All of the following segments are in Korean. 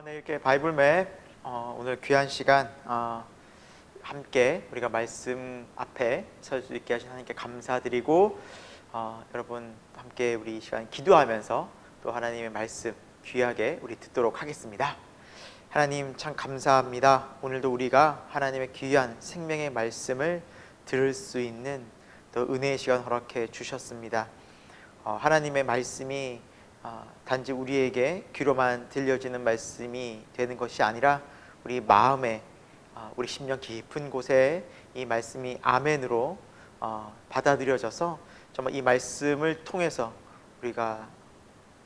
네, 이렇게 바이블맵 오늘 귀한 시간 함께 우리가 말씀 앞에 설 수 있게 하신 하나님께 감사드리고 여러분 함께 우리 이 시간 기도하면서 또 하나님의 말씀 귀하게 우리 듣도록 하겠습니다. 하나님 참 감사합니다. 오늘도 우리가 하나님의 귀한 생명의 말씀을 들을 수 있는 또 은혜의 시간 허락해 주셨습니다. 하나님의 말씀이 단지 우리에게 귀로만 들려지는 말씀이 되는 것이 아니라 우리 마음에 우리 심령 깊은 곳에 이 말씀이 아멘으로 받아들여져서 정말 이 말씀을 통해서 우리가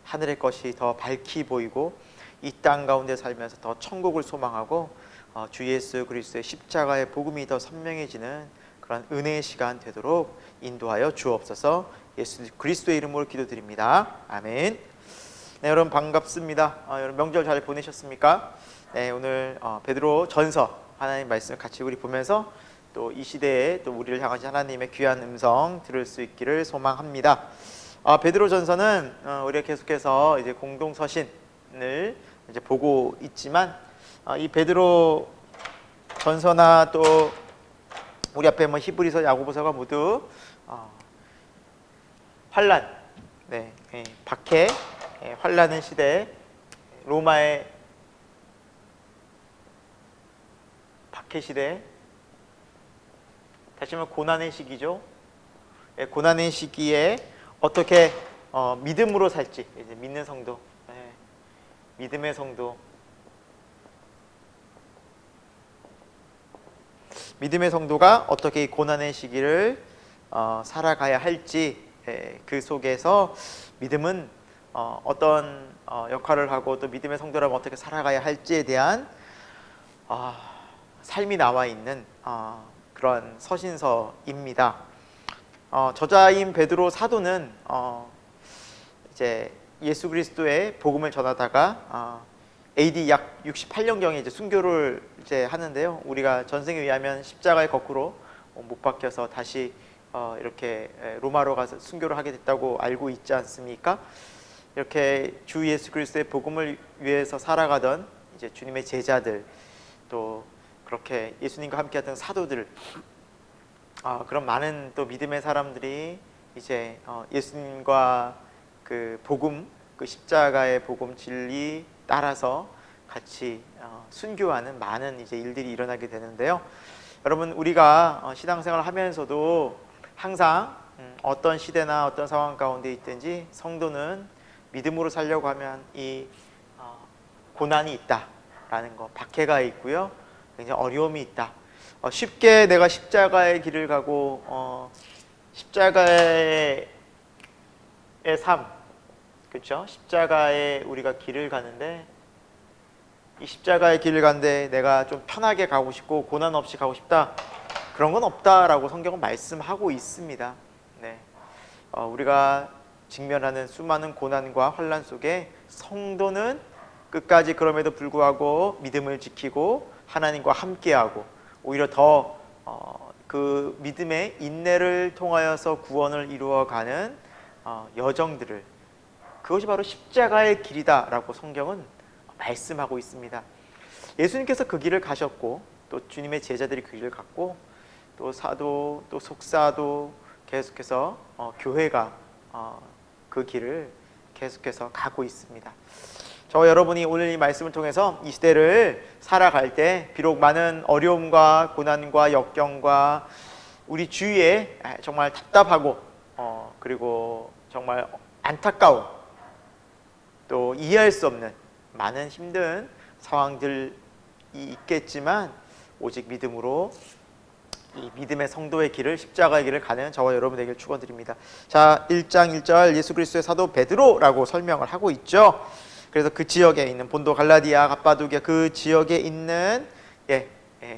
하늘의 것이 더 밝히 보이고 이 땅 가운데 살면서 더 천국을 소망하고 주 예수 그리스도의 십자가의 복음이 더 선명해지는 그런 은혜의 시간 되도록 인도하여 주옵소서. 예수 그리스도의 이름으로 기도드립니다. 아멘. 네, 여러분 반갑습니다. 여러분 명절 잘 보내셨습니까? 네, 오늘 베드로 전서 하나님 말씀을 같이 우리 보면서 또 이 시대에 또 우리를 향하신 하나님의 귀한 음성 들을 수 있기를 소망합니다. 베드로 전서는 우리가 계속해서 이제 공동 서신을 이제 보고 있지만 이 베드로 전서나 또 우리 앞에 뭐 히브리서, 야고보서가 모두 환란, 박해, 환란의 시대, 로마의 박해 시대, 다시 말하면 고난의 시기죠. 고난의 시기에 어떻게 믿음으로 살지, 이제 믿는 성도, 믿음의 성도, 믿음의 성도가 어떻게 이 고난의 시기를 살아가야 할지, 그 속에서 믿음은 어떤 역할을 하고 또 믿음의 성도라면 어떻게 살아가야 할지에 대한 삶이 나와 있는 그런 서신서입니다. 저자인 베드로 사도는 이제 예수 그리스도의 복음을 전하다가 AD 약 68년경에 이제 순교를 이제 하는데요. 우리가 전생에 의하면 십자가에 거꾸로 못 박혀서 다시 이렇게 로마로 가서 순교를 하게 됐다고 알고 있지 않습니까? 이렇게 주 예수 그리스도의 복음을 위해서 살아가던 이제 주님의 제자들, 또 그렇게 예수님과 함께하던 사도들, 그런 많은 또 믿음의 사람들이 이제 예수님과 그 복음, 그 십자가의 복음 진리 따라서 같이 순교하는 많은 이제 일들이 일어나게 되는데요. 여러분, 우리가 신앙생활을 하면서도 항상 어떤 시대나 어떤 상황 가운데 있든지 성도는 믿음으로 살려고 하면 이 고난이 있다라는 거, 박해가 있고요, 굉장히 어려움이 있다. 쉽게 내가 십자가의 길을 가고 십자가의 삶, 그렇죠? 십자가의 우리가 길을 가는데 이 십자가의 길을 가는데 내가 좀 편하게 가고 싶고 고난 없이 가고 싶다, 그런 건 없다라고 성경은 말씀하고 있습니다. 네, 우리가 직면하는 수많은 고난과 환난 속에 성도는 끝까지 그럼에도 불구하고 믿음을 지키고 하나님과 함께하고 오히려 더 그 믿음의 인내를 통하여서 구원을 이루어가는 여정들을, 그것이 바로 십자가의 길이다라고 성경은 말씀하고 있습니다. 예수님께서 그 길을 가셨고 또 주님의 제자들이 그 길을 갔고 또 사도, 또 속사도 계속해서 교회가 그 길을 계속해서 가고 있습니다. 저와 여러분이 오늘 이 말씀을 통해서 이 시대를 살아갈 때 비록 많은 어려움과 고난과 역경과 우리 주위에 정말 답답하고 그리고 정말 안타까운, 또 이해할 수 없는 많은 힘든 상황들이 있겠지만 오직 믿음으로 이 믿음의 성도의 길을, 십자가의 길을 가는 저와 여러분 되기를 축원드립니다. 자, 1장 1절 예수 그리스도의 사도 베드로라고 설명을 하고 있죠. 그래서 그 지역에 있는 본도, 갈라디아, 갑바도기아 그 지역에 있는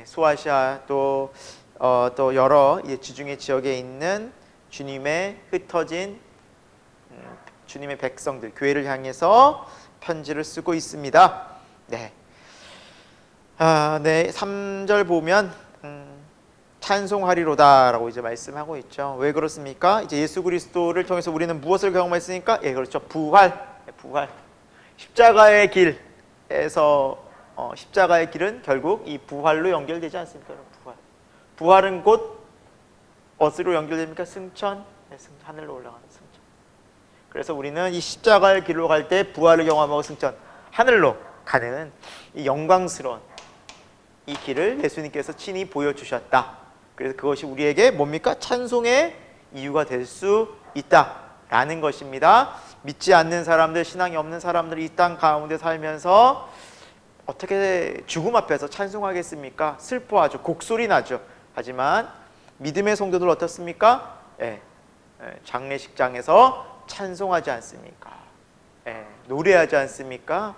소아시아 또 여러 지중해 지역에 있는 주님의 흩어진 주님의 백성들, 교회를 향해서 편지를 쓰고 있습니다. 네. 3절 보면 찬송하리로다라고 이제 말씀하고 있죠. 왜 그렇습니까? 이제 예수 그리스도를 통해서 우리는 무엇을 경험했으니까? 그렇죠. 부활. 십자가의 길, 십자가의 길은 결국 이 부활로 연결되지 않습니까? 부활은 곧 어디로 연결됩니까? 승천, 하늘로 올라가는 승천. 그래서 우리는 이 십자가의 길로 갈 때 부활을 경험하고 승천, 하늘로 가는 이 영광스러운 이 길을 예수님께서 친히 보여주셨다. 그래서 그것이 우리에게 뭡니까? 찬송의 이유가 될 수 있다라는 것입니다. 믿지 않는 사람들, 신앙이 없는 사람들이 이 땅 가운데 살면서 어떻게 죽음 앞에서 찬송하겠습니까? 슬퍼하죠. 곡소리 나죠. 하지만 믿음의 성도들 어떻습니까? 장례식장에서 찬송하지 않습니까? 노래하지 않습니까?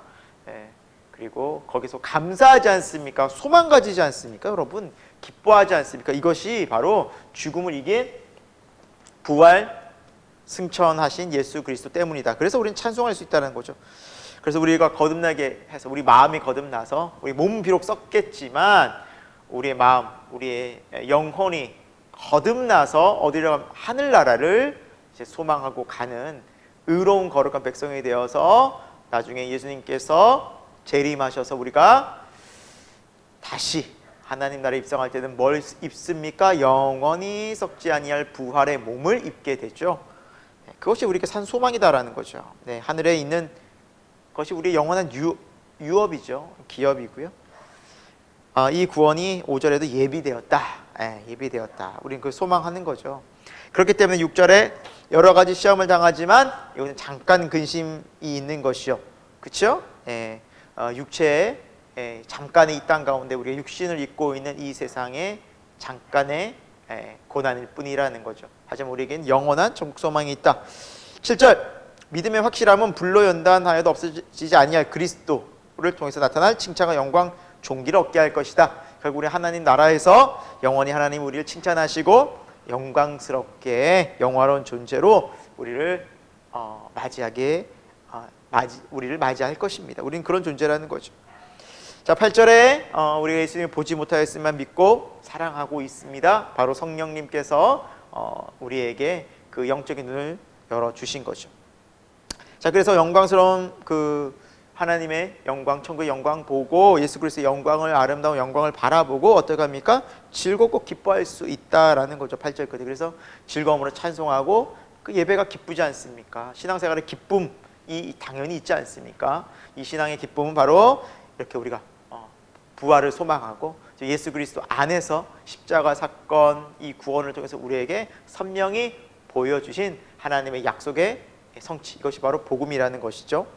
그리고 거기서 감사하지 않습니까? 소망 가지지 않습니까? 여러분, 기뻐하지 않습니까? 이것이 바로 죽음을 이긴 부활 승천하신 예수 그리스도 때문이다. 그래서 우리는 찬송할 수 있다는 거죠. 그래서 우리가 거듭나게 해서 우리 마음이 거듭나서 우리 몸은 비록 썩겠지만 우리의 마음, 우리의 영혼이 거듭나서 어디로 가면 하늘나라를 이제 소망하고 가는 의로운 거룩한 백성이 되어서 나중에 예수님께서 재림하셔서 우리가 다시 하나님 나라에 입성할 때는 뭘 입습니까? 영원히 썩지 아니할 부활의 몸을 입게 되죠. 그것이 우리에게 산 소망이다라는 거죠. 하늘에 있는 것이 우리의 영원한 유업이죠. 기업이고요. 이 구원이 5절에도 예비되었다. 예비되었다. 우리는 그 소망하는 거죠. 그렇기 때문에 6절에 여러 가지 시험을 당하지만 이것은 잠깐 근심이 있는 것이요. 그렇죠? 육체의 잠깐의 이 땅 가운데 우리가 육신을 입고 있는 이 세상에 잠깐의 고난일 뿐이라는 거죠. 하지만 우리에겐 영원한 천국 소망이 있다. 7절 믿음의 확실함은 불로 연단하여도 없어지지 아니할 그리스도를 통해서 나타날 칭찬과 영광 존귀를 얻게 할 것이다. 결국 우리 하나님 나라에서 영원히 하나님 우리를 칭찬하시고 영광스럽게 영화로운 존재로 우리를 우리를 맞이할 것입니다. 우리는 그런 존재라는 거죠. 자, 8절에 우리가 예수님을 보지 못하였으면 믿고 사랑하고 있습니다. 바로 성령님께서 우리에게 그 영적인 눈을 열어주신 거죠. 자, 그래서 영광스러운 그 하나님의 영광, 천국의 영광 보고 예수 그리스도의 영광을, 아름다운 영광을 바라보고 어떻게 합니까? 즐겁고 기뻐할 수 있다라는 거죠. 8절 끝에. 그래서 즐거움으로 찬송하고 그 예배가 기쁘지 않습니까? 신앙생활의 기쁨이 당연히 있지 않습니까? 이 신앙의 기쁨은 바로 이렇게 우리가 부활을 소망하고 예수 그리스도 안에서 십자가 사건, 이 구원을 통해서 우리에게 선명히 보여주신 하나님의 약속의 성취, 이것이 바로 복음이라는 것이죠.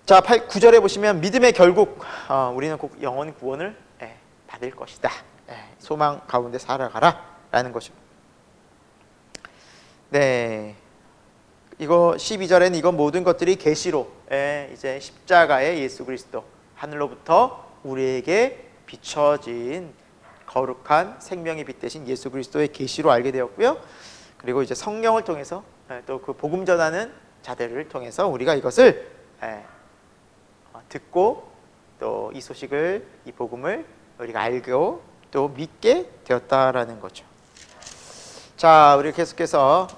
자, 9절에 보시면 믿음의 결국 우리는 꼭 영원 구원을 받을 것이다. 소망 가운데 살아가라 라는 것이죠. 이거 12절에는 이건 모든 것들이 계시로 이제 십자가의 예수 그리스도 하늘로부터 우리에게 비춰진 거룩한 생명의 빛 대신 예수 그리스도의 계시로 알게 되었고요. 그리고 이제 성령을 통해서 또 그 복음 전하는 자들을 통해서 우리가 이것을 듣고 또 이 소식을, 이 복음을 우리가 알고 또 믿게 되었다라는 거죠. 자, 우리 계속해서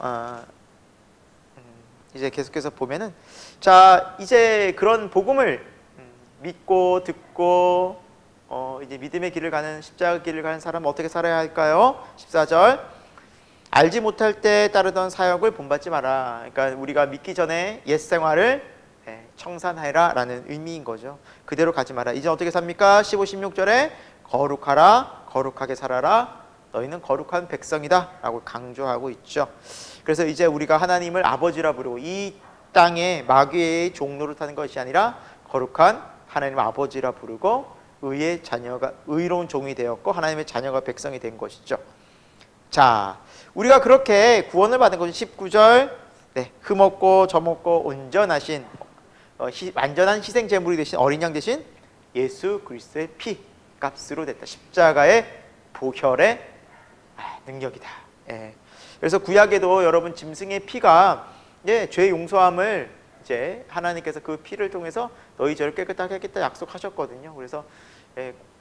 이제 계속해서 보면은, 자, 이제 그런 복음을 믿고 듣고 이제 믿음의 길을 가는, 십자가 길을 가는 사람은 어떻게 살아야 할까요? 14절 알지 못할 때 따르던 사역을 본받지 마라. 그러니까 우리가 믿기 전에 옛 생활을 청산하라 라는 의미인 거죠. 그대로 가지 마라. 이제 어떻게 삽니까? 15, 16절에 거룩하라, 거룩하게 살아라, 너희는 거룩한 백성이다 라고 강조하고 있죠. 그래서 이제 우리가 하나님을 아버지라 부르고 이 땅에 마귀의 종로를 타는 것이 아니라 거룩한 하나님 아버지라 부르고 의의 자녀가, 의로운 종이 되었고 하나님의 자녀가 백성이 된 것이죠. 자, 우리가 그렇게 구원을 받은 것은 19절 흠없고 점없고 온전하신 완전한 희생 제물이 되신 어린 양 대신 예수 그리스도의 피 값으로 됐다. 십자가의 보혈의 능력이다. 그래서 구약에도 여러분 짐승의 피가 죄 용서함을 이제 하나님께서 그 피를 통해서 너희 죄를 깨끗하게 하겠다 약속하셨거든요. 그래서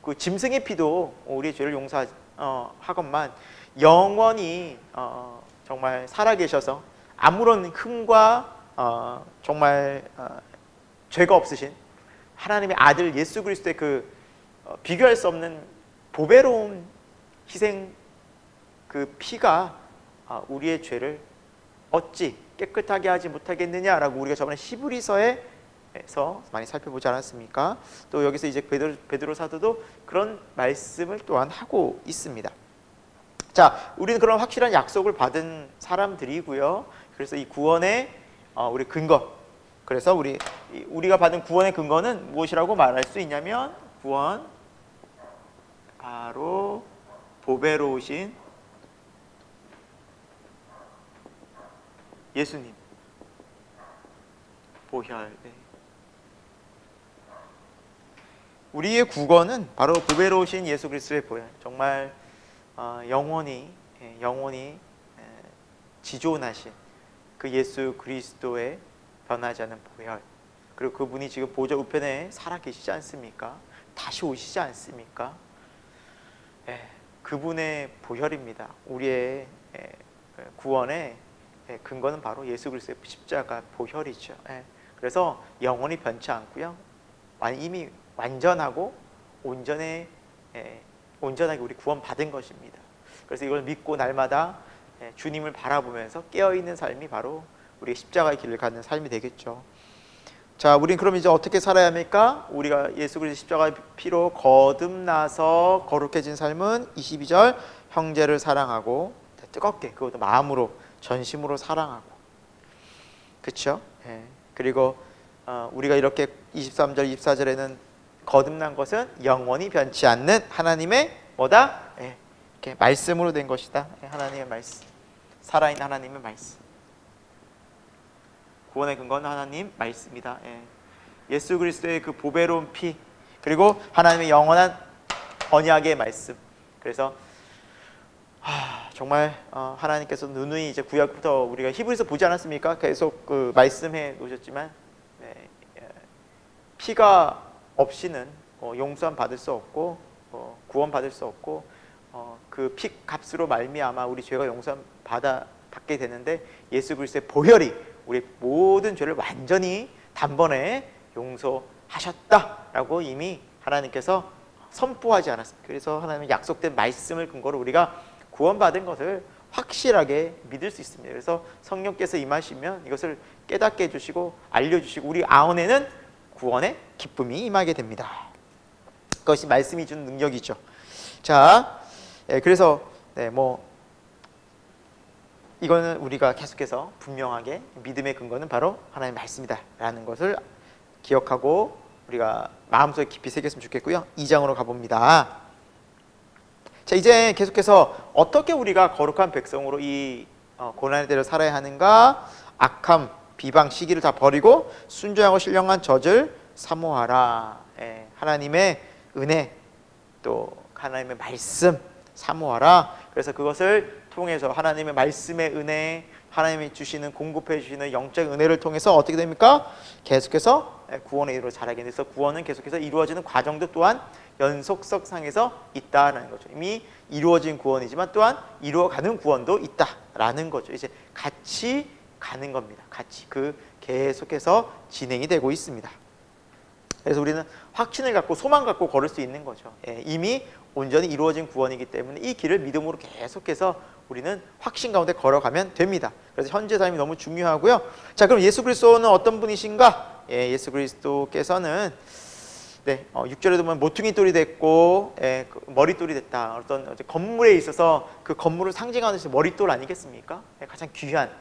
그 짐승의 피도 우리의 죄를 용서하건만 영원히 정말 살아계셔서 아무런 흠과 정말 죄가 없으신 하나님의 아들 예수 그리스도의 그 비교할 수 없는 보배로운 희생 그 피가 우리의 죄를 어찌 깨끗하게 하지 못하겠느냐라고 우리가 저번에 히브리서에서 많이 살펴보지 않았습니까? 또 여기서 이제 베드로 사도도 그런 말씀을 또한 하고 있습니다. 자, 우리는 그런 확실한 약속을 받은 사람들이고요. 그래서 이 구원의 우리 근거, 그래서 우리가 받은 구원의 근거는 무엇이라고 말할 수 있냐면 구원 바로 보배로우신 예수님 보혈. 네. 우리의 구원은 바로 보배로우신 예수 그리스도의 보혈. 정말 영원히 지존하신 그 예수 그리스도의 변하지 않는 보혈. 그리고 그분이 지금 보좌 우편에 살아 계시지 않습니까? 다시 오시지 않습니까? 그분의 보혈입니다. 우리의 구원의 근거는 바로 예수 그리스도의 십자가 보혈이죠. 그래서 영원히 변치 않고요. 이미 완전하고 온전하게 우리 구원 받은 것입니다. 그래서 이걸 믿고 날마다 주님을 바라보면서 깨어있는 삶이 바로 우리의 십자가의 길을 가는 삶이 되겠죠. 자, 우린 그럼 이제 어떻게 살아야 합니까? 우리가 예수 그리스도 십자가의 피로 거듭나서 거룩해진 삶은 22절 형제를 사랑하고 뜨겁게 그것도 마음으로 전심으로 사랑하고, 그렇죠? 그리고 우리가 이렇게 23절 24절에는 거듭난 것은 영원히 변치 않는 하나님의 뭐다? 이렇게 말씀으로 된 것이다. 하나님의 말씀, 살아있는 하나님의 말씀. 구원의 근거는 하나님 말씀이다. 예수 그리스도의 그 보배로운 피, 그리고 하나님의 영원한 언약의 말씀. 그래서 정말 하나님께서 누누이 이제 구약부터 우리가 히브리서 보지 않았습니까? 계속 그 말씀해 놓으셨지만 피가 없이는 용서함 받을 수 없고 구원 받을 수 없고 그 피 값으로 말미암아 우리 죄가 용서함 받게 되는데 예수 그리스도의 보혈이 우리 모든 죄를 완전히 단번에 용서하셨다라고 이미 하나님께서 선포하지 않았습니까? 그래서 하나님의 약속된 말씀을 근거로 우리가 구원받은 것을 확실하게 믿을 수 있습니다. 그래서 성령께서 임하시면 이것을 깨닫게 해주시고 알려주시고 우리 안에는 구원의 기쁨이 임하게 됩니다. 그것이 말씀이 주는 능력이죠. 자, 그래서 이거는 우리가 계속해서 분명하게 믿음의 근거는 바로 하나님의 말씀이다 라는 것을 기억하고 우리가 마음속에 깊이 새겼으면 좋겠고요. 2장으로 가봅니다. 자, 이제 계속해서 어떻게 우리가 거룩한 백성으로 이 고난의 대로 살아야 하는가? 악함, 비방, 시기를 다 버리고 순종하고 신령한 젖을 사모하라. 하나님의 은혜, 또 하나님의 말씀 사모하라. 그래서 그것을 통해서 하나님의 말씀의 은혜, 하나님이 주시는 공급해 주시는 영적 은혜를 통해서 어떻게 됩니까? 계속해서 구원의 이루어 자라게 돼서 구원은 계속해서 이루어지는 과정도 또한 연속성상에서 있다라는 거죠. 이미 이루어진 구원이지만 또한 이루어가는 구원도 있다라는 거죠. 이제 같이 가는 겁니다. 같이 계속해서 진행이 되고 있습니다. 그래서 우리는 확신을 갖고 소망 갖고 걸을 수 있는 거죠. 이미 온전히 이루어진 구원이기 때문에 이 길을 믿음으로 계속해서 우리는 확신 가운데 걸어가면 됩니다. 그래서 현재 삶이 너무 중요하고요. 자, 그럼 예수 그리스도는 어떤 분이신가? 예수 그리스도께서는 6절에도 보면 모퉁이 돌이 됐고 머릿돌이 됐다. 어떤 건물에 있어서 그 건물을 상징하는 머릿돌 아니겠습니까? 가장 귀한,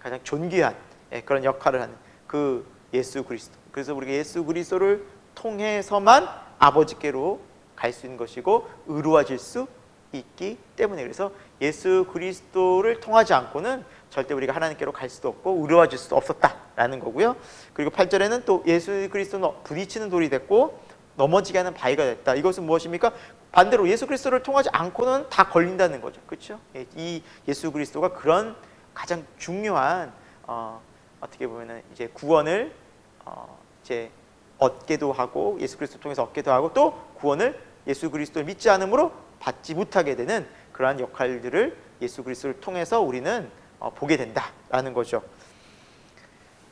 가장 존귀한 그런 역할을 하는 그 예수 그리스도. 그래서 우리가 예수 그리스도를 통해서만 아버지께로 갈 수 있는 것이고 의로워질 수 있기 때문에, 그래서 예수 그리스도를 통하지 않고는 절대 우리가 하나님께로 갈 수도 없고 의로워질 수도 없었다라는 거고요. 그리고 8절에는 또 예수 그리스도는 부딪히는 돌이 됐고 넘어지게 하는 바위가 됐다. 이것은 무엇입니까? 반대로 예수 그리스도를 통하지 않고는 다 걸린다는 거죠. 그렇죠? 이 예수 그리스도가 그런 가장 중요한 어떻게 보면은 이제 구원을 이제 얻게도 하고 예수 그리스도 통해서 얻게도 하고 또 구원을 예수 그리스도를 믿지 않음으로 받지 못하게 되는 그러한 역할들을 예수 그리스도를 통해서 우리는 보게 된다라는 거죠.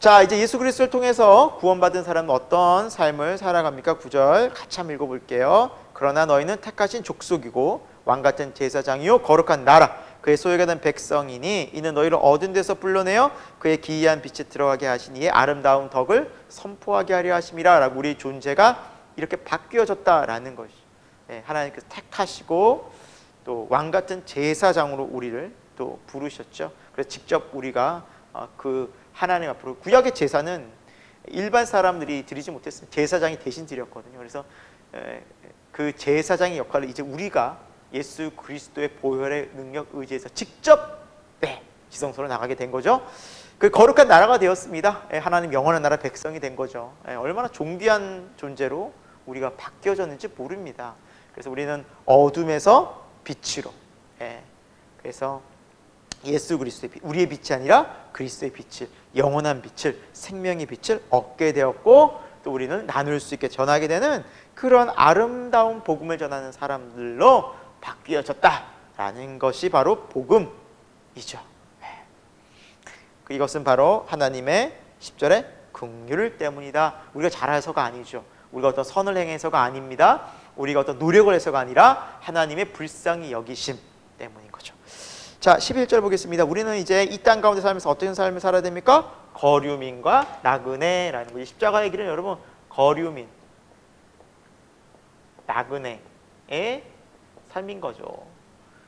자, 이제 예수 그리스도를 통해서 구원받은 사람은 어떤 삶을 살아갑니까? 9절 같이 한번 읽어볼게요. 그러나 너희는 택하신 족속이고 왕같은 제사장이요 거룩한 나라 그의 소유가 된 백성이니 이는 너희를 어두운 데서 불러내어 그의 기이한 빛에 들어가게 하신 이의 아름다운 덕을 선포하게 하려 하심이라. 라고 우리 존재가 이렇게 바뀌어졌다라는 것이, 하나님께서 택하시고 또 왕같은 제사장으로 우리를 또 부르셨죠. 그래서 직접 우리가 그 하나님 앞으로, 구약의 제사는 일반 사람들이 드리지 못했습니다. 제사장이 대신 드렸거든요. 그래서 그 제사장의 역할을 이제 우리가 예수 그리스도의 보혈의 능력 의지해서 직접 지성소로 나가게 된 거죠. 그 거룩한 나라가 되었습니다. 하나님 영원한 나라 백성이 된 거죠. 얼마나 존귀한 존재로 우리가 바뀌어졌는지 모릅니다. 그래서 우리는 어둠에서 빛으로, 그래서 예수 그리스도의 빛, 우리의 빛이 아니라 그리스도의 빛을, 영원한 빛을, 생명의 빛을 얻게 되었고, 또 우리는 나눌 수 있게 전하게 되는 그런 아름다운 복음을 전하는 사람들로 바뀌어졌다라는 것이 바로 복음이죠. 이것은 바로 하나님의 10절의 긍휼 때문이다. 우리가 잘해서가 아니죠. 우리가 어떤 선을 행해서가 아닙니다. 우리가 어떤 노력을 해서가 아니라 하나님의 불쌍히 여기심 때문인 거죠. 자, 11절 보겠습니다. 우리는 이제 이 땅 가운데 살면서 어떤 삶을 살아야 됩니까? 거류민과 나그네라는 거죠. 십자가의 길은 여러분 거류민, 나그네의 삶인 거죠.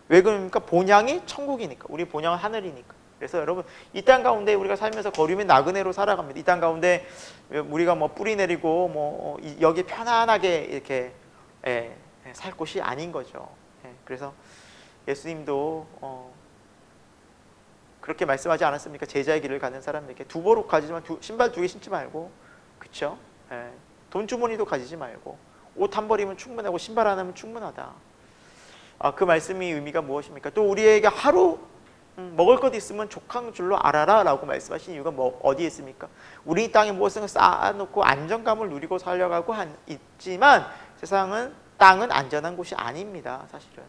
왜 그럽니까? 본향이 천국이니까. 우리 본향은 하늘이니까. 그래서 여러분 이 땅 가운데 우리가 살면서 거류민 나그네로 살아갑니다. 이 땅 가운데 우리가 뭐 뿌리 내리고 뭐 여기 편안하게 이렇게 살 곳이 아닌 거죠. 그래서 예수님도 그렇게 말씀하지 않았습니까? 제자의 길을 가는 사람에게 두보로 가지만 신발 2개 신지 말고, 그렇죠? 돈 주머니도 가지지 말고 옷 한 벌이면 충분하고 신발 하나면 충분하다. 그 말씀이 의미가 무엇입니까? 또 우리에게 하루 먹을 것 있으면 족한 줄로 알아라 라고 말씀하신 이유가 어디에 있습니까? 우리 땅에 무엇을 쌓아놓고 안정감을 누리고 살려가고 있지만 세상은, 땅은 안전한 곳이 아닙니다. 사실은.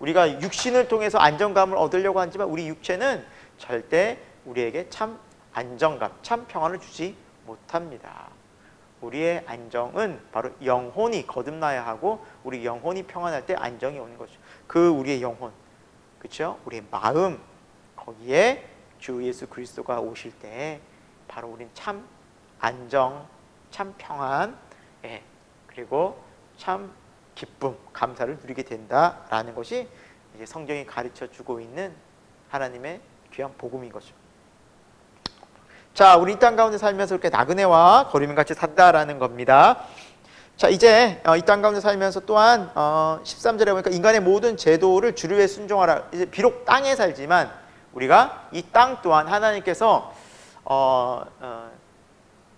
우리가 육신을 통해서 안정감을 얻으려고 하지만 우리 육체는 절대 우리에게 참 안정감, 참 평안을 주지 못합니다. 우리의 안정은 바로 영혼이 거듭나야 하고, 우리 영혼이 평안할 때 안정이 오는 거죠. 그 우리의 영혼, 그렇죠? 우리의 마음, 거기에 주 예수 그리스도가 오실 때 바로 우리는 참 안정, 참 평안, 그리고 참 기쁨, 감사를 누리게 된다라는 것이 이제 성경이 가르쳐주고 있는 하나님의 귀한 복음인 거죠. 자, 우리 이 땅 가운데 살면서 이렇게 나그네와 거류민 같이 산다라는 겁니다. 자, 이제 이 땅 가운데 살면서 또한 13절에 보니까 인간의 모든 제도를 주를 위해 순종하라. 이제 비록 땅에 살지만 우리가 이 땅 또한 하나님께서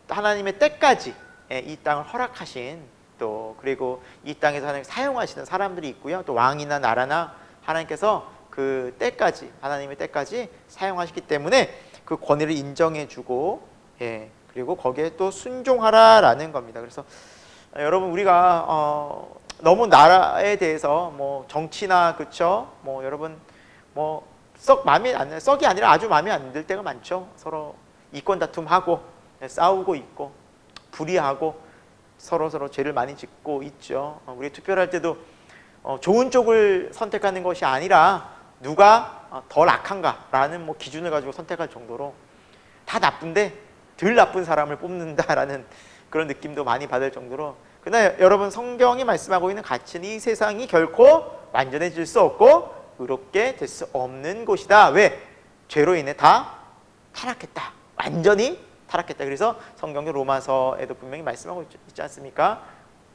하나님의 때까지 이 땅을 허락하신, 또 그리고 이 땅에서 하나님 사용하시는 사람들이 있고요. 또 왕이나 나라나 하나님께서 그 때까지, 하나님의 때까지 사용하시기 때문에 그 권위를 인정해주고, 그리고 거기에 또 순종하라라는 겁니다. 그래서 여러분 우리가 너무 나라에 대해서 뭐 정치나, 그렇죠? 뭐 여러분 뭐 썩 마음에 안, 썩이 아니라 아주 마음에 안 들 때가 많죠. 서로 이권 다툼하고 싸우고 있고 불의하고 서로 죄를 많이 짓고 있죠. 우리 투표를 할 때도 좋은 쪽을 선택하는 것이 아니라 누가 덜 악한가라는 뭐 기준을 가지고 선택할 정도로 다 나쁜데 덜 나쁜 사람을 뽑는다라는 그런 느낌도 많이 받을 정도로. 그러나 여러분 성경이 말씀하고 있는 가치는 이 세상이 결코 완전해질 수 없고 의롭게 될 수 없는 곳이다. 왜? 죄로 인해 다 타락했다. 완전히 타락했다. 그래서 성경의 로마서에도 분명히 말씀하고 있지 않습니까?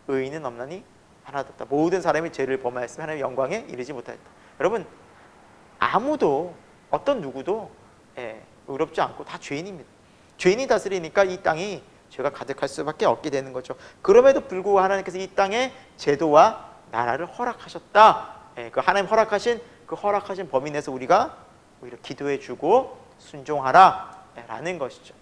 의인은 없나니 하나도 없다. 모든 사람이 죄를 범하였으며 하나님의 영광에 이르지 못하였다. 여러분 아무도, 어떤 누구도 의롭지 않고 다 죄인입니다. 죄인이 다스리니까 이 땅이 죄가 가득할 수밖에 없게 되는 거죠. 그럼에도 불구하고 하나님께서 이 땅에 제도와 나라를 허락하셨다. 그 하나님 허락하신 그 허락하신 범위 내에서 우리가 오히려 기도해주고 순종하라 라는 것이죠.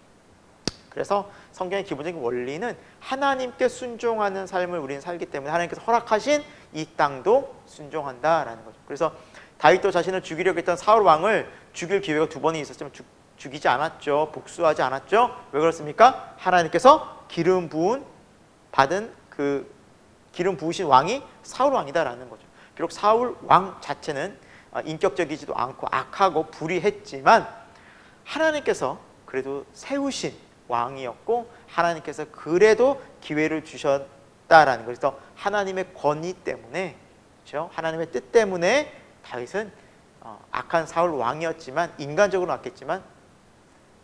그래서 성경의 기본적인 원리는 하나님께 순종하는 삶을 우리는 살기 때문에 하나님께서 허락하신 이 땅도 순종한다라는 거죠. 그래서 다윗도 자신을 죽이려고 했던 사울 왕을 죽일 기회가 2번이 있었지만 죽이지 않았죠. 복수하지 않았죠. 왜 그렇습니까? 하나님께서 기름 부으신 왕이 사울 왕이다라는 거죠. 비록 사울 왕 자체는 인격적이지도 않고 악하고 불의했지만 하나님께서 그래도 세우신 왕이었고 하나님께서 그래도 기회를 주셨다라는 거죠. 그래서 하나님의 권위 때문에, 그렇죠? 하나님의 뜻 때문에 다윗은 악한 사울 왕이었지만, 인간적으로는 악했지만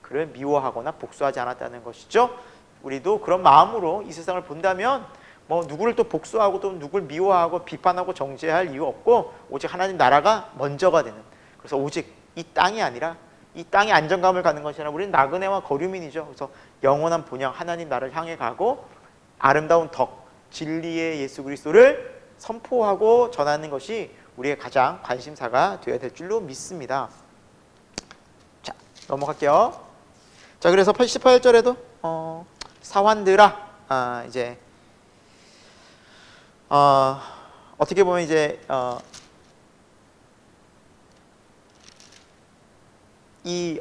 그를 미워하거나 복수하지 않았다는 것이죠. 우리도 그런 마음으로 이 세상을 본다면 뭐 누구를 또 복수하고 또 누구를 미워하고 비판하고 정죄할 이유 없고 오직 하나님 나라가 먼저가 되는, 그래서 오직 이 땅이 아니라 이 땅의 안정감을 갖는 것이 아니라 우리는 나그네와 거류민이죠. 그래서 영원한 본향 하나님 나라를 향해 가고 아름다운 덕 진리의 예수 그리스도를 선포하고 전하는 것이 우리의 가장 관심사가 되어야 될 줄로 믿습니다. 자, 넘어갈게요. 자, 그래서 88절에도 사환들아, 이제 어떻게 보면 이제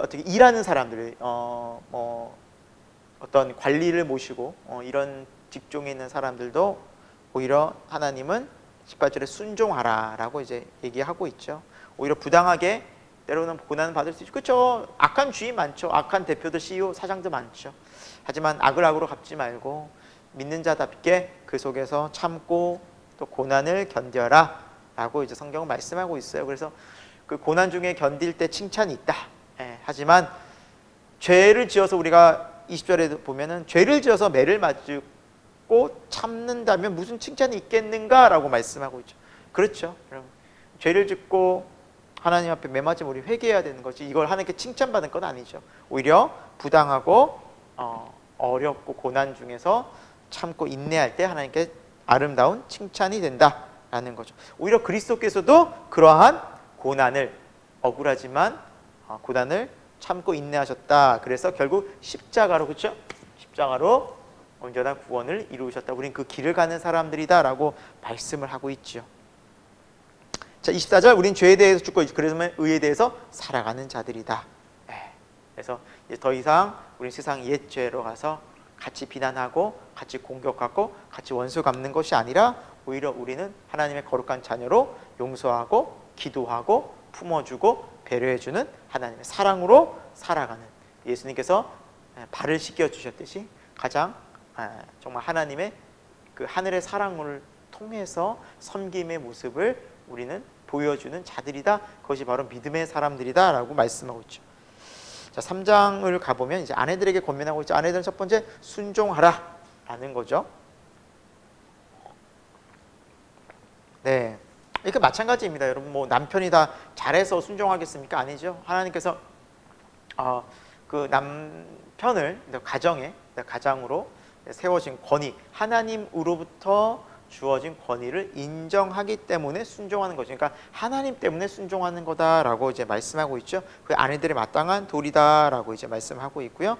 어떻게 일하는 사람들, 어떤 관리를 모시고 이런 직종에 있는 사람들도 오히려 하나님은 18절에 순종하라라고 이제 얘기하고 있죠. 오히려 부당하게 때로는 고난을 받을 수 있죠. 그렇죠. 악한 주인 많죠. 악한 대표들, CEO, 사장들 많죠. 하지만 악을 악으로 갚지 말고 믿는 자답게 그 속에서 참고 또 고난을 견뎌라 라고 이제 성경은 말씀하고 있어요. 그래서 그 고난 중에 견딜 때 칭찬이 있다. 하지만 죄를 지어서 우리가 20절에 보면은 죄를 지어서 매를 맞고 참는다면 무슨 칭찬이 있겠는가라고 말씀하고 있죠. 그렇죠. 여러분, 죄를 짓고 하나님 앞에 매 맞으면 우리 회개해야 되는 거지, 이걸 하나님께 칭찬받는 건 아니죠. 오히려 부당하고 어렵고 고난 중에서 참고 인내할 때 하나님께 아름다운 칭찬이 된다라는 거죠. 오히려 그리스도께서도 그러한 고난을, 억울하지만 고난을 참고 인내하셨다. 그래서 결국 십자가로, 그렇죠? 십자가로 온전한 구원을 이루셨다. 우린 그 길을 가는 사람들이다라고 말씀을 하고 있죠. 자, 24절, 우린 죄에 대해서 죽고 그러면 의에 대해서 살아가는 자들이다. 그래서 이제 더 이상 우린 세상 옛 죄로 가서 같이 비난하고 같이 공격하고 같이 원수 갚는 것이 아니라 오히려 우리는 하나님의 거룩한 자녀로 용서하고 기도하고 품어주고 배려해주는 하나님의 사랑으로 살아가는, 예수님께서 발을 씻겨주셨듯이 가장 정말 하나님의 그 하늘의 사랑을 통해서 섬김의 모습을 우리는 보여주는 자들이다. 그것이 바로 믿음의 사람들이다 라고 말씀하고 있죠. 자, 3장을 가보면 이제 아내들에게 권면하고 있죠. 아내들은 첫 번째 순종하라 라는 거죠. 네, 이렇게 마찬가지입니다. 여러분, 뭐 남편이 다 잘해서 순종하겠습니까? 아니죠. 하나님께서 그 남편을 가장으로 세워진 권위, 하나님으로부터 주어진 권위를 인정하기 때문에 순종하는 거죠. 그러니까 하나님 때문에 순종하는 거다라고 이제 말씀하고 있죠. 그 아내들의 마땅한 도리다라고 이제 말씀하고 있고요.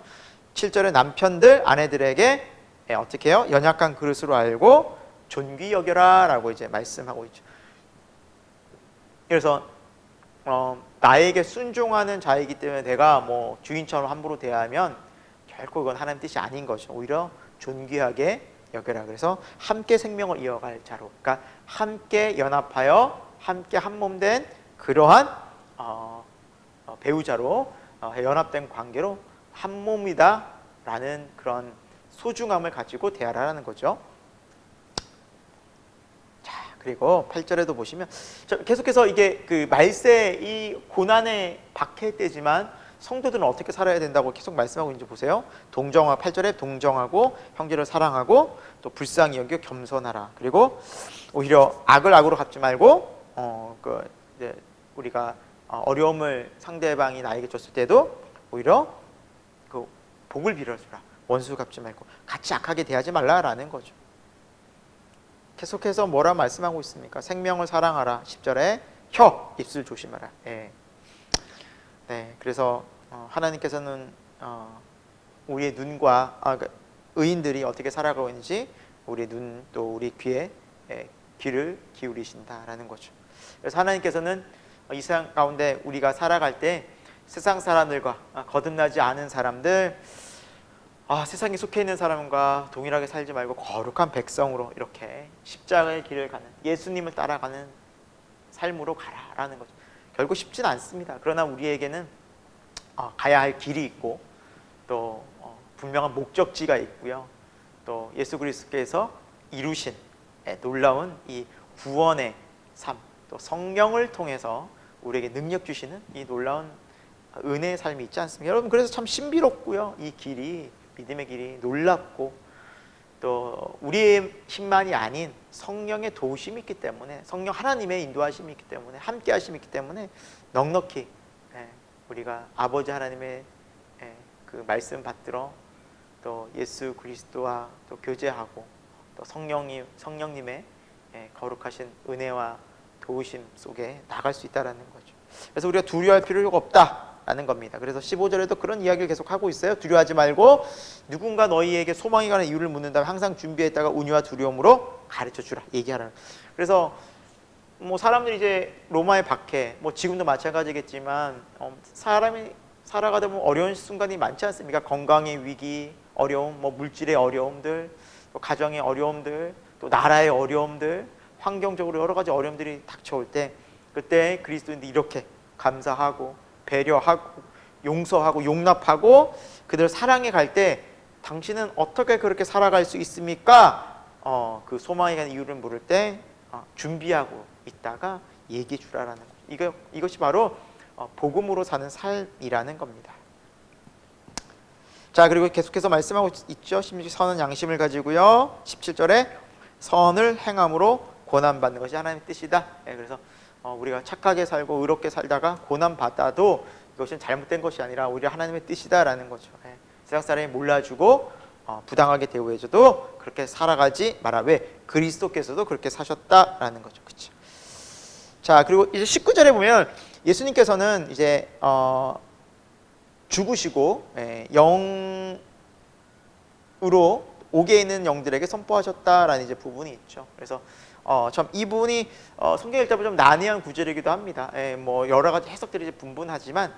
7절에 남편들 아내들에게 어떻게 해요? 연약한 그릇으로 알고 존귀 여겨라라고 이제 말씀하고 있죠. 그래서 나에게 순종하는 자이기 때문에 내가 뭐 주인처럼 함부로 대하면 결코 그건 하나님 뜻이 아닌 거죠. 오히려 존귀하게 여겨라. 그래서 함께 생명을 이어갈 자로, 그러니까 함께 연합하여 함께 한 몸 된 그러한 배우자로 연합된 관계로 한 몸이다라는 그런 소중함을 가지고 대하라는 거죠. 자, 그리고 8절에도 보시면 계속해서 이게 그 말세 이 고난의 박해 때지만 성도들은 어떻게 살아야 된다고 계속 말씀하고 있는지 보세요. 8절에 동정하고 형제를 사랑하고 또 불쌍히 여겨 겸손하라. 그리고 오히려 악을 악으로 갚지 말고 이제 우리가 어려움을 상대방이 나에게 줬을 때도 오히려 그 복을 빌어주라. 원수 갚지 말고 같이 악하게 대하지 말라라는 거죠. 계속해서 뭐라 말씀하고 있습니까? 생명을 사랑하라. 10절에 입술 조심하라. 네, 그래서 하나님께서는 우리의 눈과 그러니까 의인들이 어떻게 살아가고 있는지 우리의 눈 또 우리 귀에 귀를 기울이신다라는 거죠. 그래서 하나님께서는 이 세상 가운데 우리가 살아갈 때 세상 사람들과 거듭나지 않은 사람들, 세상에 속해 있는 사람과 동일하게 살지 말고 거룩한 백성으로 이렇게 십자가의 길을 가는, 예수님을 따라가는 삶으로 가라라는 거죠. 결국 쉽진 않습니다. 그러나 우리에게는 가야 할 길이 있고 또 분명한 목적지가 있고요. 또 예수 그리스도께서 이루신 놀라운 이 구원의 삶, 또 성령을 통해서 우리에게 능력 주시는 이 놀라운 은혜의 삶이 있지 않습니까? 여러분, 그래서 참 신비롭고요. 이 길이, 믿음의 길이 놀랍고 또 우리의 힘만이 아닌 성령의 도우심이 있기 때문에, 성령 하나님의 인도하심이 있기 때문에, 함께 하심이 있기 때문에 넉넉히 우리가 아버지 하나님의 그 말씀 받들어 또 예수 그리스도와 또 교제하고 또 성령님의 거룩하신 은혜와 도우심 속에 나갈 수 있다는 거죠. 그래서 우리가 두려워할 필요가 없다라는 겁니다. 그래서 15절에도 그런 이야기를 계속 하고 있어요. 두려워하지 말고 누군가 너희에게 소망에 관한 이유를 묻는다면 항상 준비했다가 운유와 두려움으로 가르쳐주라, 얘기하라는. 그래서 뭐 사람들이 이제 로마의 박해, 뭐 지금도 마찬가지겠지만 사람이 살아가다 보면 어려운 순간이 많지 않습니까? 건강의 위기, 어려움, 뭐 물질의 어려움들, 또 가정의 어려움들, 또 나라의 어려움들, 환경적으로 여러 가지 어려움들이 닥쳐올 때, 그때 그리스도인들이 이렇게 감사하고 배려하고 용서하고 용납하고 그들을 사랑해 갈 때 당신은 어떻게 그렇게 살아갈 수 있습니까? 그 소망에 관한 이유를 물을 때 준비하고 있다가 얘기해 주라라는 거죠. 이것이 바로 복음으로 사는 삶이라는 겁니다. 자, 그리고 계속해서 말씀하고 있죠. 선은 양심을 가지고요. 17절에 선을 행함으로 고난받는 것이 하나님의 뜻이다. 그래서 우리가 착하게 살고 의롭게 살다가 고난받아도 이것은 잘못된 것이 아니라 오히려 하나님의 뜻이다라는 거죠. 세상 사람이 몰라주고 부당하게 대우해줘도 그렇게 살아가지 마라. 왜? 그리스도께서도 그렇게 사셨다라는 거죠. 그렇죠? 자, 그리고 이제 19절에 보면 예수님께서는 이제 죽으시고 영으로 옥에 있는 영들에게 선포하셨다라는 이제 부분이 있죠. 그래서 참 이 부분이 성경 읽다 보면 좀 난해한 구절이기도 합니다. 뭐 여러 가지 해석들이 이제 분분하지만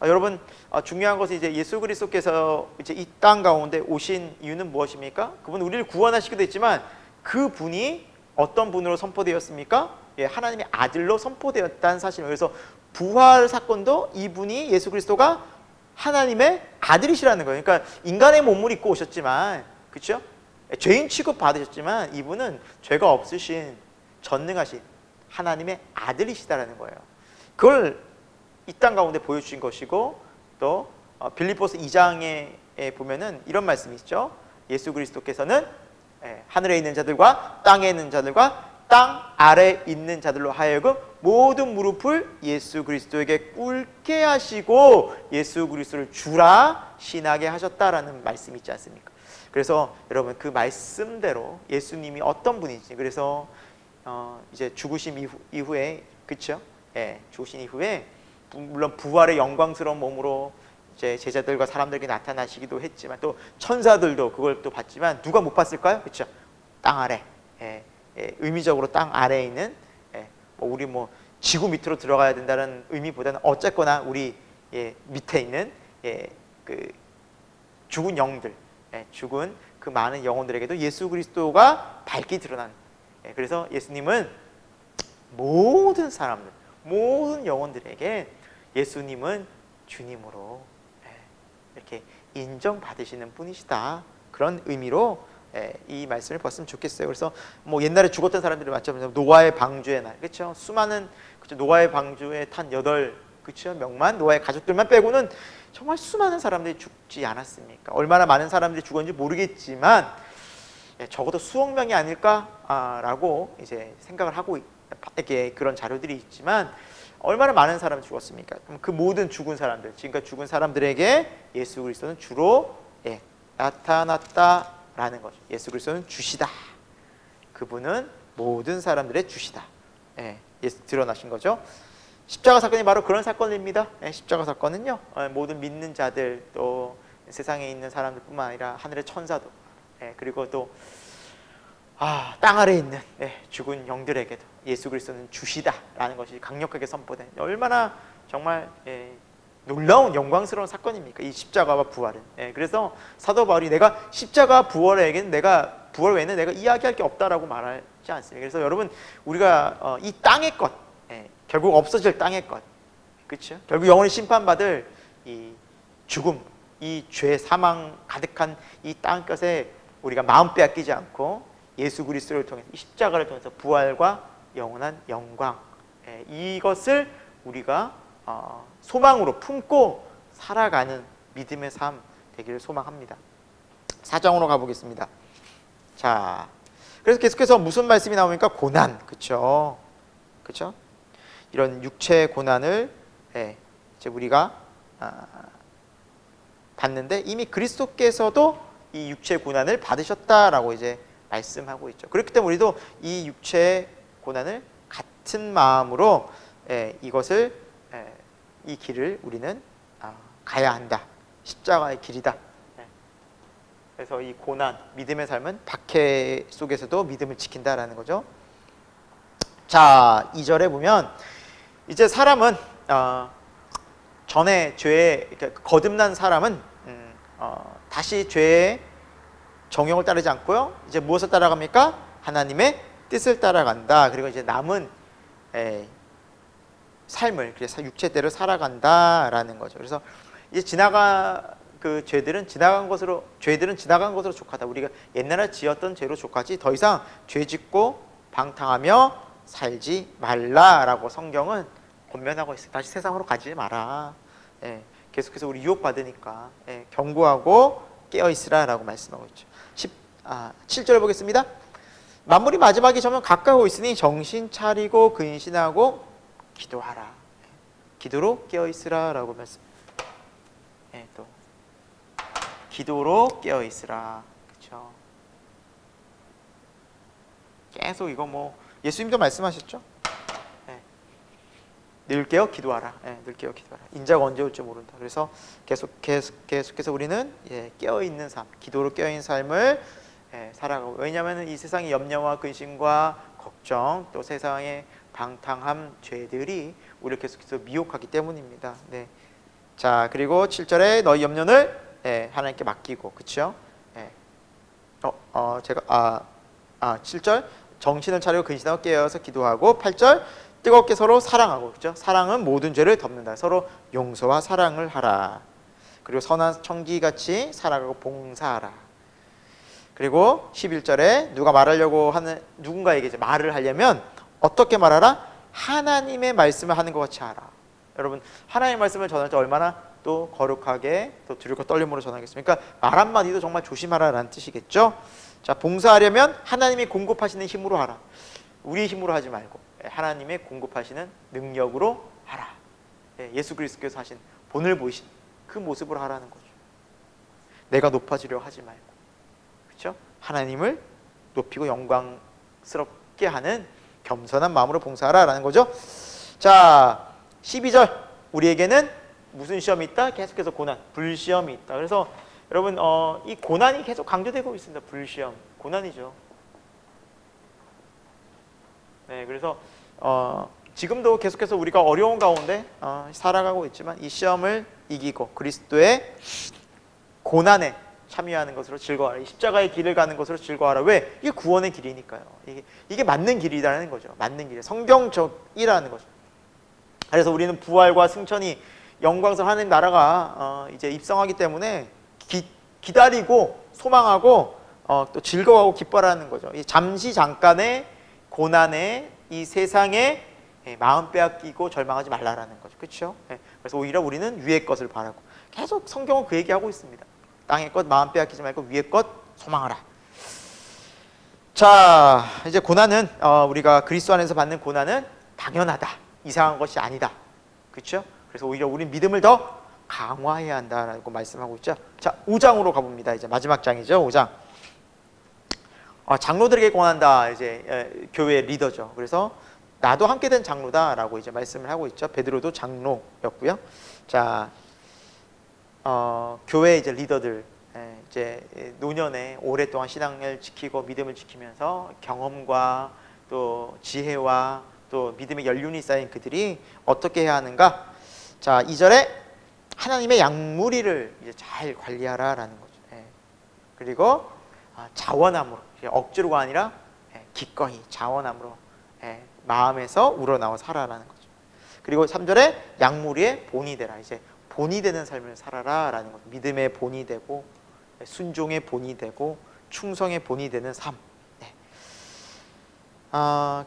여러분, 중요한 것은 이제 예수 그리스도께서 이제 이 땅 가운데 오신 이유는 무엇입니까? 그분 우리를 구원하시기도 했지만 그 분이 어떤 분으로 선포되었습니까? 하나님의 아들로 선포되었다는 사실을. 그래서 부활 사건도 이분이, 예수 그리스도가 하나님의 아들이시라는 거예요. 그러니까 인간의 몸을 입고 오셨지만, 그렇죠? 죄인 취급 받으셨지만 이분은 죄가 없으신 전능하신 하나님의 아들이시다라는 거예요. 그걸 이 땅 가운데 보여주신 것이고, 또 빌립보서 2장에 보면은 이런 말씀이 있죠. 예수 그리스도께서는 하늘에 있는 자들과 땅에 있는 자들과 땅 아래에 있는 자들로 하여금 모든 무릎을 예수 그리스도에게 꿇게 하시고 예수 그리스도를 주라 신하게 하셨다라는 말씀이 있지 않습니까? 그래서 여러분, 그 말씀대로 예수님이 어떤 분인지, 그래서 이제 죽으심 이후에, 그렇죠? 죽으신 이후에 물론 부활의 영광스러운 몸으로 이제 제자들과 사람들에게 나타나시기도 했지만, 또 천사들도 그걸 또 봤지만 누가 못 봤을까요? 그렇죠? 땅 아래, 의미적으로 땅 아래에 있는, 우리 뭐 지구 밑으로 들어가야 된다는 의미보다는 어쨌거나 우리 밑에 있는 그 죽은 영들, 죽은 그 많은 영혼들에게도 예수 그리스도가 밝게 드러난. 그래서 예수님은 모든 사람들, 모든 영혼들에게 예수님은 주님으로 이렇게 인정받으시는 분이시다. 그런 의미로 이 말씀을 봤으면 좋겠어요. 그래서 뭐 옛날에 죽었던 사람들이 맞죠? 노아의 방주의 날, 그렇죠? 수많은, 그렇죠? 노아의 방주에 탄 8명만, 노아의 가족들만 빼고는 정말 수많은 사람들이 죽지 않았습니까? 얼마나 많은 사람들이 죽었는지 모르겠지만 적어도 수억 명이 아닐까라고 이제 생각을 하고 이렇게 그런 자료들이 있지만, 얼마나 많은 사람이 죽었습니까? 그 모든 죽은 사람들, 지금까지 죽은 사람들에게 예수 그리스도는 주로 나타났다라는 거죠. 예수 그리스도는 주시다. 그분은 모든 사람들의 주시다. 드러나신 거죠. 십자가 사건이 바로 그런 사건입니다. 십자가 사건은요, 모든 믿는 자들, 또 세상에 있는 사람들뿐만 아니라 하늘의 천사도, 그리고 또 땅 아래에 있는 죽은 영들에게도 예수 그리스도는 주시다라는 것이 강력하게 선포된, 얼마나 정말 놀라운 영광스러운 사건입니까? 이 십자가와 부활은. 예, 그래서 사도 바울이 내가 십자가 부활에게는 내가 부활 외에는 내가 이야기할 게 없다라고 말하지 않습니다. 그래서 여러분 우리가 이 땅의 것, 예, 결국 없어질 땅의 것, 그렇죠? 결국 영원히 심판받을 이 죽음, 이 죄, 사망 가득한 이 땅 것에 우리가 마음 빼앗기지 않고 예수 그리스도를 통해서 이 십자가를 통해서 부활과 영원한 영광, 예, 이것을 우리가 소망으로 품고 살아가는 믿음의 삶 되기를 소망합니다. 4장으로 가보겠습니다. 자, 그래서 계속해서 무슨 말씀이 나오니까 고난, 그렇죠? 그렇죠? 이런 육체의 고난을 이제 우리가 받는데 이미 그리스도께서도 이 육체의 고난을 받으셨다라고 이제 말씀하고 있죠. 그렇기 때문에 우리도 이 육체의 고난을 같은 마음으로 이것을 이 길을 우리는 가야 한다. 십자가의 길이다. 그래서 이 고난, 믿음의 삶은 박해 속에서도 믿음을 지킨다라는 거죠. 자, 2절에 보면 이제 사람은 전에 죄에 거듭난 사람은 다시 죄의 정욕을 따르지 않고요. 이제 무엇을 따라갑니까? 하나님의 뜻을 따라간다. 그리고 이제 남은 삶을 그래서 육체대로 살아간다라는 거죠. 그래서 이제 죄들은 지나간 것으로 족하다. 우리가 옛날에 지었던 죄로 족하지 더 이상 죄 짓고 방탕하며 살지 말라라고 성경은 권면하고 있어요. 다시 세상으로 가지 마라. 계속해서 우리 유혹받으니까 경고하고 깨어있으라라고 말씀하고 있죠. 7절 보겠습니다. 만물이 마지막이 저면 가까워 있으니 정신 차리고 근신하고 기도하라. 기도로 깨어있으라라고 말씀. 또 기도로 깨어있으라. 그렇죠? 계속 이거 뭐 예수님도 말씀하셨죠? 늘 깨어 기도하라. 늘 깨어 기도하라. 인자가 언제 올지 모른다. 그래서 계속해서 우리는 깨어 있는 삶, 기도로 깨어 있는 삶을 살아가고. 왜냐하면 이 세상의 염려와 근심과 걱정, 또 세상의 방탕함, 죄들이 우리를 계속해서 미혹하기 때문입니다. 네. 자, 그리고 7절에 너희 염려를 하나님께 맡기고, 그렇죠? 7절 정신을 차리고 근신하고 깨어서 기도하고, 8절 뜨겁게 서로 사랑하고, 그렇죠? 사랑은 모든 죄를 덮는다. 서로 용서와 사랑을 하라. 그리고 선한 청지같이 살아가고 봉사하라. 그리고 11절에 누군가에게 이제 말을 하려면 어떻게 말하라? 하나님의 말씀을 하는 것 같이 하라. 여러분, 하나님의 말씀을 전할 때 얼마나 또 거룩하게 또 두렵고 떨림으로 전하겠습니까? 말 한마디도 정말 조심하라라는 뜻이겠죠. 자, 봉사하려면 하나님이 공급하시는 힘으로 하라. 우리의 힘으로 하지 말고 하나님의 공급하시는 능력으로 하라. 예수 그리스도께서 하신 본을 보이신 그 모습으로 하라는 거죠. 내가 높아지려 하지 말고, 그렇죠? 하나님을 높이고 영광스럽게 하는 겸손한 마음으로 봉사하라라는 거죠. 자, 12절 우리에게는 무슨 시험이 있다? 계속해서 고난, 불시험이 있다. 그래서 여러분 이 고난이 계속 강조되고 있습니다. 불시험, 고난이죠. 네, 그래서 지금도 계속해서 우리가 어려운 가운데 살아가고 있지만 이 시험을 이기고 그리스도의 고난에 참여하는 것으로 즐거워하라. 이 십자가의 길을 가는 것으로 즐거워하라. 왜? 이게 구원의 길이니까요. 이게 맞는 길이라는 거죠. 맞는 길, 성경적이라는 거죠. 그래서 우리는 부활과 승천이 영광스러운 하나님 나라가 이제 입성하기 때문에 기다리고 소망하고 또 즐거워하고 기뻐하는 거죠. 이 잠깐의 고난에 이 세상에 마음 빼앗기고 절망하지 말라라는 거죠. 그렇죠? 그래서 오히려 우리는 위의 것을 바라고 계속 성경은 그 얘기하고 있습니다. 땅의 것 마음 빼앗기지 말고 위의 것 소망하라. 자, 이제 고난은 우리가 그리스도 안에서 받는 고난은 당연하다. 이상한 것이 아니다. 그렇죠? 그래서 오히려 우리 믿음을 더 강화해야 한다라고 말씀하고 있죠. 자, 5장으로 가봅니다. 이제 마지막 장이죠. 5장. 장로들에게 권한다. 이제 교회 리더죠. 그래서 나도 함께 된 장로다라고 이제 말씀을 하고 있죠. 베드로도 장로였고요. 자, 교회 이제 리더들 이제 노년에 오랫동안 신앙을 지키고 믿음을 지키면서 경험과 또 지혜와 또 믿음의 연륜이 쌓인 그들이 어떻게 해야 하는가? 자, 2절에 하나님의 양무리를 이제 잘 관리하라라는 거죠. 그리고 자원함으로, 억지로가 아니라 기꺼이 자원함으로 마음에서 우러나와 살아라는 거죠. 그리고 3절에 양무리의 본이 되라. 이제 본이 되는 삶을 살아라라는 거죠. 믿음의 본이 되고 순종의 본이 되고 충성의 본이 되는 삶.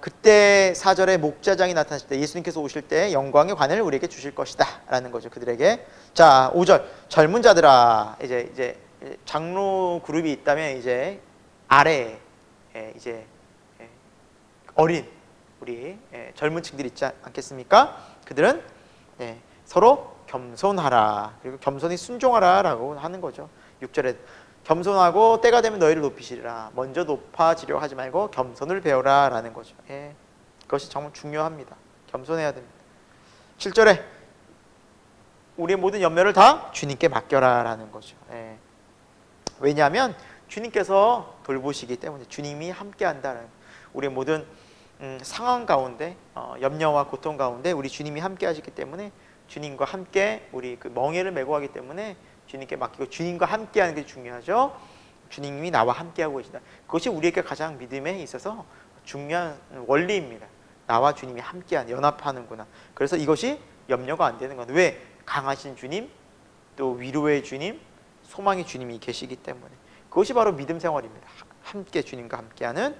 그때 4절에 목자장이 나타나실 때, 예수님께서 오실 때 영광의 관을 우리에게 주실 것이다 라는 거죠, 그들에게. 자, 5절 젊은 자들아. 이제 장로 그룹이 있다면 이제 아래에 이제 어린 우리 젊은 층들이 있지 않겠습니까? 그들은 서로 겸손하라, 그리고 겸손히 순종하라 라고 하는 거죠. 6절에 겸손하고 때가 되면 너희를 높이시리라. 먼저 높아지려 하지 말고 겸손을 배워라 라는 거죠. 그것이 정말 중요합니다. 겸손해야 됩니다. 7절에 우리의 모든 염려를 다 주님께 맡겨라 라는 거죠. 왜냐하면 주님께서 돌보시기 때문에, 주님이 함께 한다는, 우리의 모든 상황 가운데, 염려와 고통 가운데 우리 주님이 함께 하시기 때문에, 주님과 함께 우리 그 멍에를 메고 하기 때문에 주님께 맡기고 주님과 함께 하는 게 중요하죠. 주님이 나와 함께 하고 계시다. 그것이 우리에게 가장 믿음에 있어서 중요한 원리입니다. 나와 주님이 함께하는, 연합하는구나. 그래서 이것이 염려가 안 되는 건, 왜? 강하신 주님, 또 위로의 주님, 소망의 주님이 계시기 때문에. 그것이 바로 믿음 생활입니다. 함께 주님과 함께하는.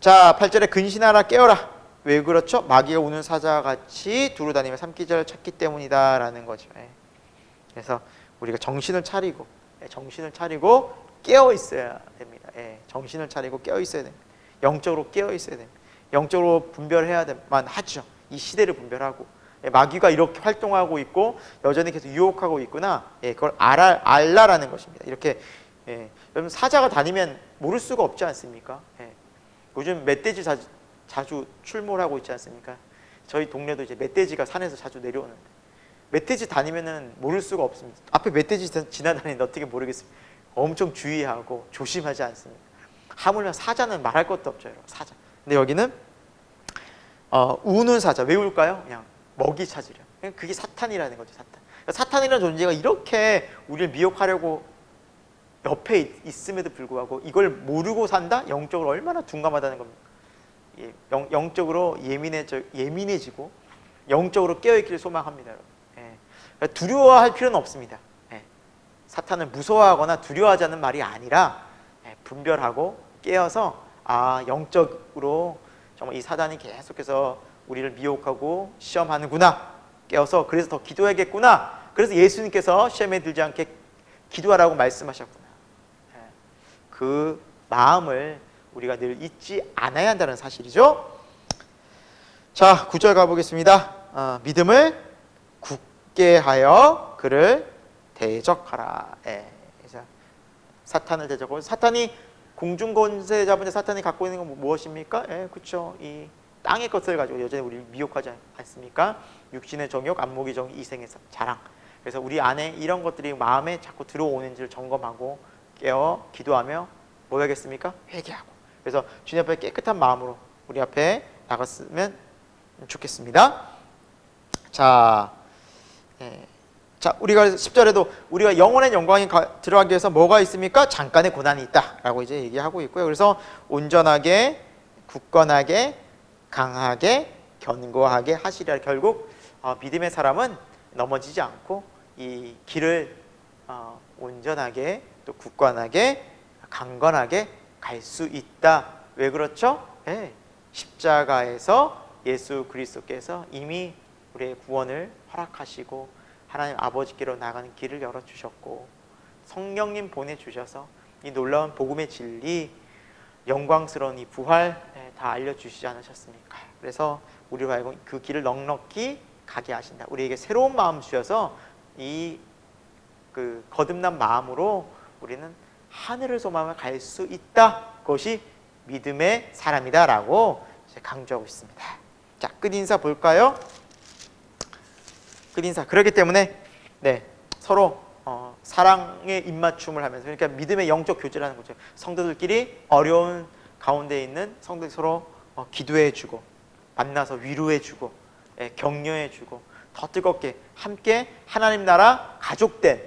자, 8절에 근신하라 깨어라. 왜 그렇죠? 마귀가 우는 사자같이 두루다니며 삼키자를 찾기 때문이다 라는 거죠. 그래서 우리가 정신을 차리고 깨어 있어야 됩니다. 정신을 차리고 깨어 있어야 됩니다. 영적으로 깨어 있어야 됩니다. 영적으로 분별해야만 하죠. 이 시대를 분별하고, 마귀가 이렇게 활동하고 있고 여전히 계속 유혹하고 있구나. 그걸 알라라는 것입니다. 이렇게 여러분, 사자가 다니면 모를 수가 없지 않습니까? 요즘 멧돼지 자주 출몰하고 있지 않습니까? 저희 동네도 이제 멧돼지가 산에서 자주 내려오는데, 멧돼지 다니면은 모를 수가 없습니다. 앞에 멧돼지 지나다니는데 어떻게 모르겠습니까? 엄청 주의하고 조심하지 않습니까? 하물며 사자는 말할 것도 없죠, 여러분. 사자. 근데 여기는 우는 사자. 왜 울까요? 그냥 먹이 찾으려. 그게 사탄이라는 거죠, 사탄. 사탄이라는 존재가 이렇게 우리를 미혹하려고 옆에 있음에도 불구하고 이걸 모르고 산다? 영적으로 얼마나 둔감하다는 겁니까? 영적으로 예민해지고 영적으로 깨어있기를 소망합니다, 여러분. 두려워할 필요는 없습니다. 사탄을 무서워하거나 두려워하지 않는 말이 아니라 분별하고 깨어서, 영적으로 정말 이 사단이 계속해서 우리를 미혹하고 시험하는구나. 깨어서 그래서 더 기도해야겠구나. 그래서 예수님께서 시험에 들지 않게 기도하라고 말씀하셨구나. 그 마음을 우리가 늘 잊지 않아야 한다는 사실이죠. 자, 9절 가보겠습니다. 믿음을 굳게 하여 그를 대적하라. 사탄을 대적하고, 사탄이 공중권세 잡은 자 사탄이 갖고 있는 건 무엇입니까? 그렇죠. 이 땅의 것을 가지고 여전히 우리를 미혹하지 않습니까? 육신의 정욕, 안목의 정욕, 이생의 자랑. 그래서 우리 안에 이런 것들이 마음에 자꾸 들어오는지를 점검하고 깨어 기도하며 뭐 하겠습니까? 회개하고. 그래서 주님 앞에 깨끗한 마음으로 우리 앞에 나갔으면 좋겠습니다. 자, 우리가 10절에도 우리가 영원한 영광에 들어가기 위해서 뭐가 있습니까? 잠깐의 고난이 있다라고 이제 얘기하고 있고요. 그래서 온전하게, 굳건하게, 강하게, 견고하게 하시리라. 결국 믿음의 사람은 넘어지지 않고 이 길을 온전하게, 또 굳건하게, 강건하게 갈 수 있다. 왜 그렇죠? 십자가에서 예수 그리스도께서 이미 우리의 구원을 허락하시고 하나님 아버지께로 나가는 길을 열어주셨고, 성령님 보내주셔서 이 놀라운 복음의 진리, 영광스러운 이 부활 다 알려주시지 않으셨습니까? 그래서 우리로 하여금 그 길을 넉넉히 가게 하신다. 우리에게 새로운 마음 주셔서 이 그 거듭난 마음으로 우리는 하늘을 소망을 갈 수 있다. 그것이 믿음의 사람이다 라고 강조하고 있습니다. 자, 끝인사 볼까요? 끝인사. 그렇기 때문에 서로 사랑의 입맞춤을 하면서, 그러니까 믿음의 영적 교제를 하는 거죠. 성도들끼리 어려운 가운데 있는 성도들이 서로 기도해주고, 만나서 위로해주고, 격려해주고, 더 뜨겁게 함께 하나님 나라 가족된,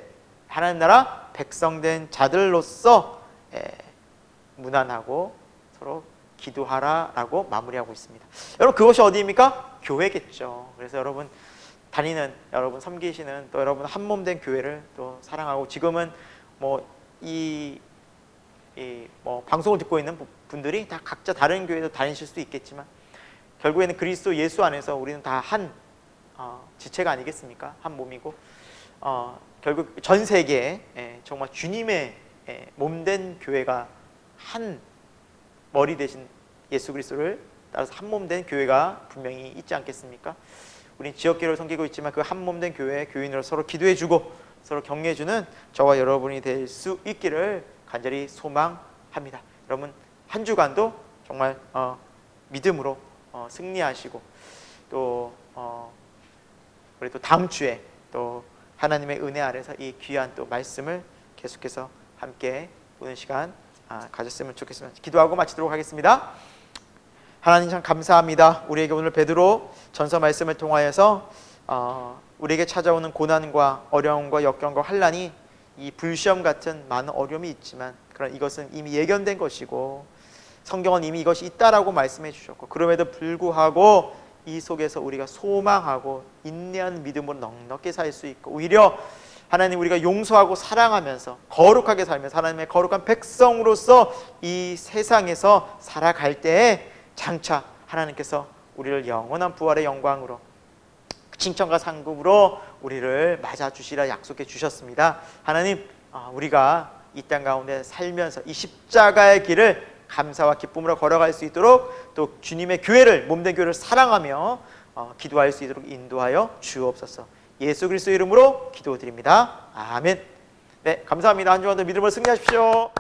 하나님 나라 백성된 자들로서 무난하고 서로 기도하라라고 마무리하고 있습니다. 여러분, 그것이 어디입니까? 교회겠죠. 그래서 여러분 다니는, 여러분 섬기시는, 또 여러분 한 몸 된 교회를 또 사랑하고, 지금은 뭐 방송을 듣고 있는 분들이 다 각자 다른 교회도 다니실 수도 있겠지만, 결국에는 그리스도 예수 안에서 우리는 다 한 지체가 아니겠습니까? 한 몸이고, 결국 전 세계에 정말 주님의 몸된 교회가, 한 머리 대신 예수 그리스도를 따라서 한 몸 된 교회가 분명히 있지 않겠습니까? 우린 지역교회를 섬기고 있지만 그 한 몸 된 교회 교인으로 서로 기도해주고 서로 격려해주는 저와 여러분이 될 수 있기를 간절히 소망합니다. 여러분, 한 주간도 정말 믿음으로 승리하시고, 또 우리 또 다음 주에 또 하나님의 은혜 아래서 이 귀한 또 말씀을 계속해서 함께 보는 시간 가졌으면 좋겠습니다. 기도하고 마치도록 하겠습니다. 하나님 참 감사합니다. 우리에게 오늘 베드로 전서 말씀을 통하여서 우리에게 찾아오는 고난과 어려움과 역경과 환난이 이 불시험 같은 많은 어려움이 있지만, 그런 이것은 이미 예견된 것이고 성경은 이미 이것이 있다라고 말씀해 주셨고, 그럼에도 불구하고 이 속에서 우리가 소망하고 인내한 믿음으로 넉넉히 살 수 있고, 오히려 하나님 우리가 용서하고 사랑하면서 거룩하게 살면서 하나님의 거룩한 백성으로서 이 세상에서 살아갈 때에 장차 하나님께서 우리를 영원한 부활의 영광으로, 칭찬과 상급으로 우리를 맞아주시라 약속해 주셨습니다. 하나님, 우리가 이 땅 가운데 살면서 이 십자가의 길을 감사와 기쁨으로 걸어갈 수 있도록, 또 주님의 교회를, 몸된 교회를 사랑하며 기도할 수 있도록 인도하여 주옵소서. 예수 그리스도 이름으로 기도드립니다. 아멘. 네, 감사합니다. 한 주간도 믿음으로 승리하십시오.